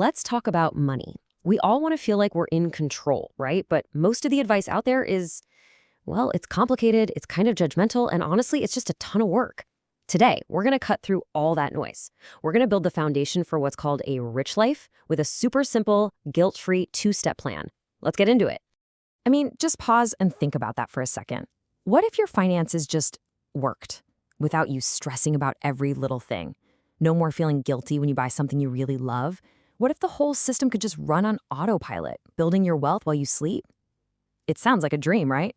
let's talk about money. We all want to feel like we're in control, right? But most of the advice out there is, well, it's complicated, it's kind of judgmental, and honestly, it's just a ton of work. Today, we're going to cut through all that noise. We're going to build the foundation for what's called a rich life with a super simple, guilt-free two-step plan. Let's get into it. I mean, just pause and think about that for a second. What if your finances just worked without you stressing about every little thing? No more feeling guilty when you buy something you really love? What if the whole system could just run on autopilot, building your wealth while you sleep? It sounds like a dream, right?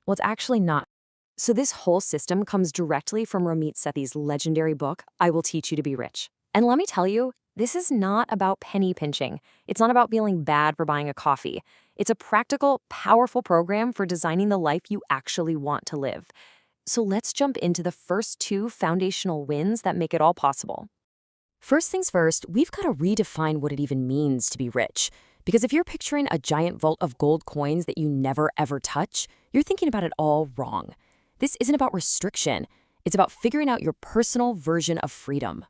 Well, it's actually not. So this whole system comes directly from Ramit Sethi's legendary book, I Will Teach You to Be Rich. And let me tell you, this is not about penny pinching. It's not about feeling bad for buying a coffee. It's a practical, powerful program for designing the life you actually want to live. So let's jump into the first two foundational wins that make it all possible. First things first, we've got to redefine what it even means to be rich. Because if you're picturing a giant vault of gold coins that you never ever touch, you're thinking about it all wrong. This isn't about restriction. It's about figuring out your personal version of freedom.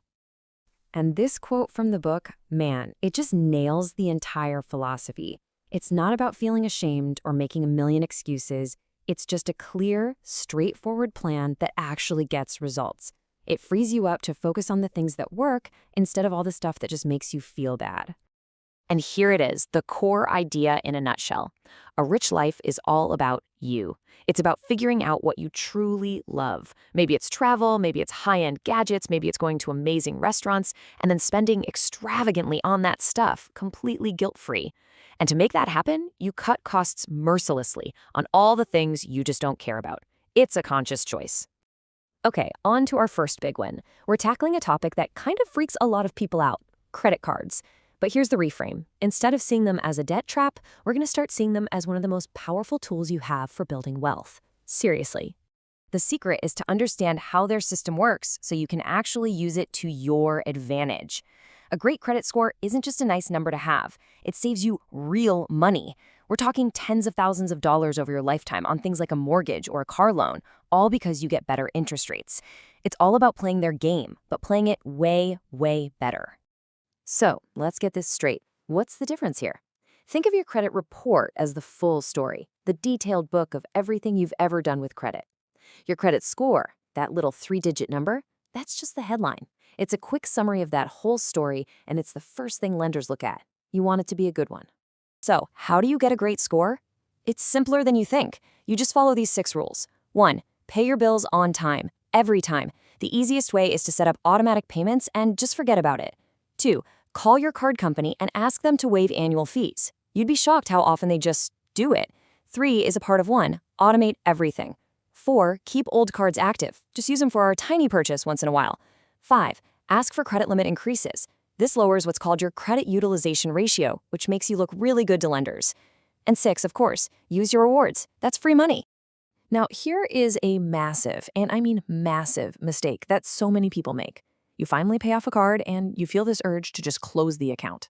And this quote from the book, man, it just nails the entire philosophy. It's not about feeling ashamed or making a million excuses. It's just a clear, straightforward plan that actually gets results. It frees you up to focus on the things that work instead of all the stuff that just makes you feel bad. And here it is, the core idea in a nutshell. A rich life is all about you. It's about figuring out what you truly love. Maybe it's travel, maybe it's high-end gadgets, maybe it's going to amazing restaurants, and then spending extravagantly on that stuff, completely guilt-free. And to make that happen, you cut costs mercilessly on all the things you just don't care about. It's a conscious choice. Okay, on to our first big win. We're tackling a topic that kind of freaks a lot of people out, credit cards. But here's the reframe. Instead of seeing them as a debt trap, we're going to start seeing them as one of the most powerful tools you have for building wealth. Seriously. The secret is to understand how their system works so you can actually use it to your advantage. A great credit score isn't just a nice number to have. It saves you real money. We're talking tens of thousands of dollars over your lifetime on things like a mortgage or a car loan, all because you get better interest rates. It's all about playing their game, but playing it way, way better. So let's get this straight. What's the difference here? Think of your credit report as the full story, the detailed book of everything you've ever done with credit. Your credit score, that little 3-digit number, that's just the headline. It's a quick summary of that whole story, and it's the first thing lenders look at. You want it to be a good one. So how do you get a great score? It's simpler than you think. You just follow these 6 rules. 1. Pay your bills on time, every time. The easiest way is to set up automatic payments and just forget about it. 2. Call your card company and ask them to waive annual fees. You'd be shocked how often they just do it. 3 is a part of 1. Automate everything. 4. Keep old cards active. Just use them for a tiny purchase once in a while. 5. Ask for credit limit increases. This lowers what's called your credit utilization ratio, which makes you look really good to lenders. And 6, of course, use your rewards. That's free money. Now, here is a massive, and I mean massive, mistake that so many people make. You finally pay off a card and you feel this urge to just close the account.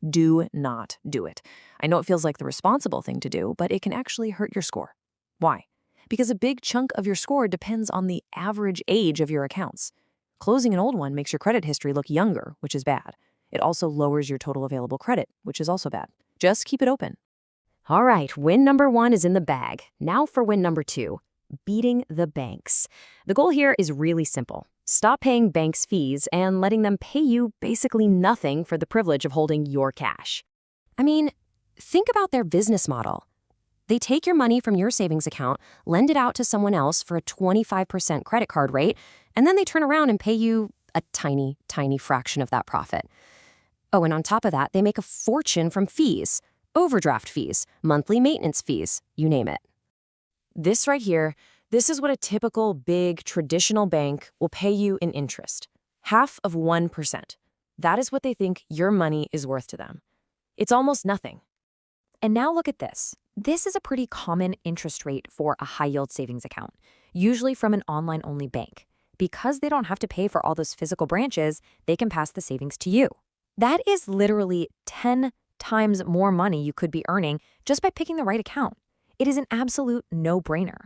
Do not do it. I know it feels like the responsible thing to do, but it can actually hurt your score. Why? Because a big chunk of your score depends on the average age of your accounts. Closing an old one makes your credit history look younger, which is bad. It also lowers your total available credit, which is also bad. Just keep it open. All right, win number 1 is in the bag. Now for win number 2, beating the banks. The goal here is really simple. Stop paying banks fees and letting them pay you basically nothing for the privilege of holding your cash. I mean, think about their business model. They take your money from your savings account, lend it out to someone else for a 25% credit card rate, and then they turn around and pay you a tiny, tiny fraction of that profit. Oh, and on top of that, they make a fortune from fees, overdraft fees, monthly maintenance fees, you name it. This right here, this is what a typical big traditional bank will pay you in interest. Half of 1%. That is what they think your money is worth to them. It's almost nothing. And now look at this. This is a pretty common interest rate for a high-yield savings account, usually from an online-only bank. Because they don't have to pay for all those physical branches, they can pass the savings to you. That is literally 10 times more money you could be earning just by picking the right account. It is an absolute no-brainer.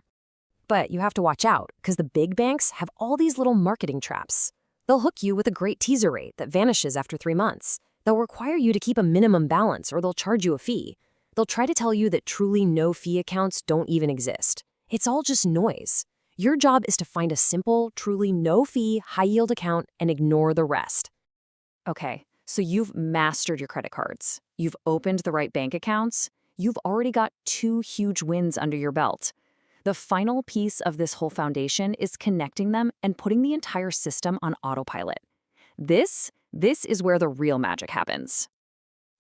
But you have to watch out, because the big banks have all these little marketing traps. They'll hook you with a great teaser rate that vanishes after 3 months. They'll require you to keep a minimum balance or they'll charge you a fee. They'll try to tell you that truly no-fee accounts don't even exist. It's all just noise. Your job is to find a simple, truly no-fee, high-yield account and ignore the rest. Okay, so you've mastered your credit cards. You've opened the right bank accounts. You've already got 2 huge wins under your belt. The final piece of this whole foundation is connecting them and putting the entire system on autopilot. This is where the real magic happens.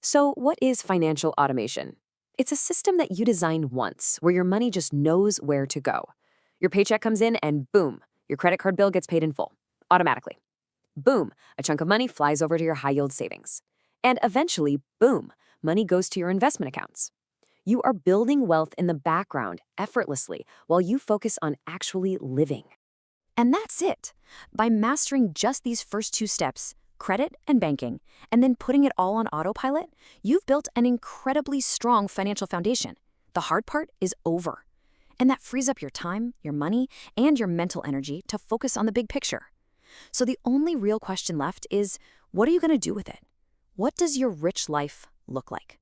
So what is financial automation? It's a system that you design once, where your money just knows where to go. Your paycheck comes in and boom, your credit card bill gets paid in full, automatically. Boom, a chunk of money flies over to your high-yield savings. And eventually, boom, money goes to your investment accounts. You are building wealth in the background effortlessly while you focus on actually living. And that's it. By mastering just these first 2 steps, credit and banking, and then putting it all on autopilot, you've built an incredibly strong financial foundation. The hard part is over. And that frees up your time, your money, and your mental energy to focus on the big picture. So the only real question left is, what are you going to do with it? What does your rich life look like?